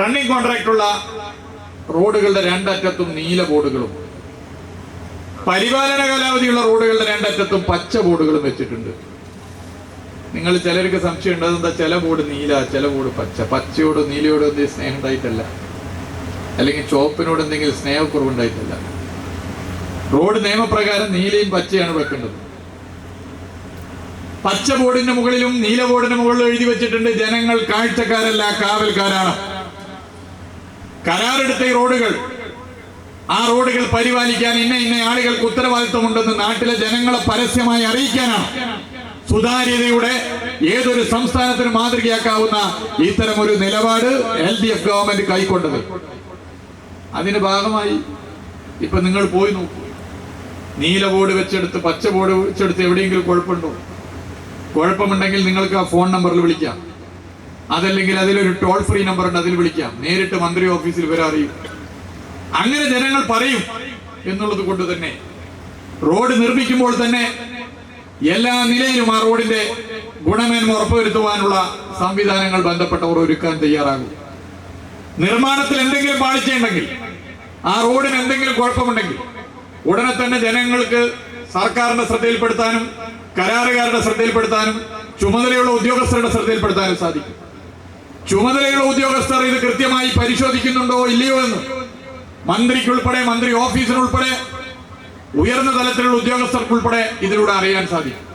Running കോൺട്രാക്ടുള്ള റോഡുകളുടെ രണ്ടറ്റത്തും നീല ബോർഡുകളും പരിപാലന കാലാവധിയുള്ള റോഡുകളുടെ രണ്ടറ്റത്തും പച്ച ബോർഡുകളും വെച്ചിട്ടുണ്ട്. നിങ്ങൾ ചിലർക്ക് സംശയം ഉണ്ട്, അതെന്താ ചില ബോർഡ് നീല ചില ബോർഡ് പച്ച? പച്ചയോട് നീലയോട് എന്തെങ്കിലും സ്നേഹം ഉണ്ടായിട്ടല്ല, അല്ലെങ്കിൽ ചുവപ്പിനോട് എന്തെങ്കിലും സ്നേഹക്കുറവുണ്ടായിട്ടല്ല. റോഡ് നിയമപ്രകാരം നീലയും പച്ചയാണ് വെക്കേണ്ടത്. പച്ച ബോർഡിന്റെ മുകളിലും നീല ബോർഡിന്റെ മുകളിലും എഴുതി വെച്ചിട്ടുണ്ട്, ജനങ്ങൾ കാഴ്ചക്കാരല്ല കാവൽക്കാരാണ്. കരാറെടുത്ത ഈ റോഡുകൾ, ആ റോഡുകൾ പരിപാലിക്കാൻ ഇന്ന ആളുകൾക്ക് ഉത്തരവാദിത്വമുണ്ടെന്ന് നാട്ടിലെ ജനങ്ങളെ പരസ്യമായി അറിയിക്കാനാണ് സുതാര്യതയുടെ ഏതൊരു സംസ്ഥാനത്തിന് മാതൃകയാക്കാവുന്ന ഇത്തരം ഒരു നിലപാട് LDF ഗവൺമെന്റ് കൈക്കൊണ്ടത്. അതിന് ഭാഗമായി ഇപ്പൊ നിങ്ങൾ പോയി നോക്കൂ, നീല ബോർഡ് വെച്ചെടുത്ത് പച്ച ബോർഡ് വെച്ചെടുത്ത് എവിടെയെങ്കിലും കുഴപ്പമുണ്ടോ? കുഴപ്പമുണ്ടെങ്കിൽ നിങ്ങൾക്ക് ആ ഫോൺ നമ്പറിൽ വിളിക്കാം, അതല്ലെങ്കിൽ അതിലൊരു ടോൾ ഫ്രീ നമ്പർ ഉണ്ട്, അതിൽ വിളിക്കാം. നേരിട്ട് മന്ത്രി ഓഫീസിൽ വരെ അറിയും. അങ്ങനെ ജനങ്ങൾ പറയും എന്നുള്ളത് കൊണ്ട് തന്നെ റോഡ് നിർമ്മിക്കുമ്പോൾ തന്നെ എല്ലാ നിലയിലും ആ റോഡിന്റെ ഗുണമേന്മ ഉറപ്പുവരുത്തുവാനുള്ള സംവിധാനങ്ങൾ ബന്ധപ്പെട്ടവർ ഒരുക്കാൻ തയ്യാറാകും. നിർമ്മാണത്തിൽ എന്തെങ്കിലും പാളിച്ചയുണ്ടെങ്കിൽ, ആ റോഡിന് എന്തെങ്കിലും കുഴപ്പമുണ്ടെങ്കിൽ ഉടനെ തന്നെ ജനങ്ങൾക്ക് സർക്കാരിന്റെ ശ്രദ്ധയിൽപ്പെടുത്താനും കരാറുകാരുടെ ശ്രദ്ധയിൽപ്പെടുത്താനും ചുമതലയുള്ള ഉദ്യോഗസ്ഥരുടെ ശ്രദ്ധയിൽപ്പെടുത്താനും സാധിക്കും. ചുമതലയുള്ള ഉദ്യോഗസ്ഥർ ഇത് കൃത്യമായി പരിശോധിക്കുന്നുണ്ടോ ഇല്ലയോ എന്ന് മന്ത്രിക്കുൾപ്പെടെ, മന്ത്രി ഓഫീസിനുൾപ്പെടെ, ഉയർന്ന തലത്തിലുള്ള ഉദ്യോഗസ്ഥർക്കുൾപ്പെടെ ഇതിലൂടെ അറിയാൻ സാധിക്കും.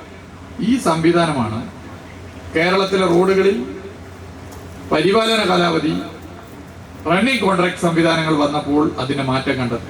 ഈ സംവിധാനമാണ് കേരളത്തിലെ റോഡുകളിൽ പരിപാലന കാലാവധി റണ്ണിംഗ് കോൺട്രാക്ട് സംവിധാനങ്ങൾ വന്നപ്പോൾ അതിന്റെ മാറ്റം കണ്ടത്.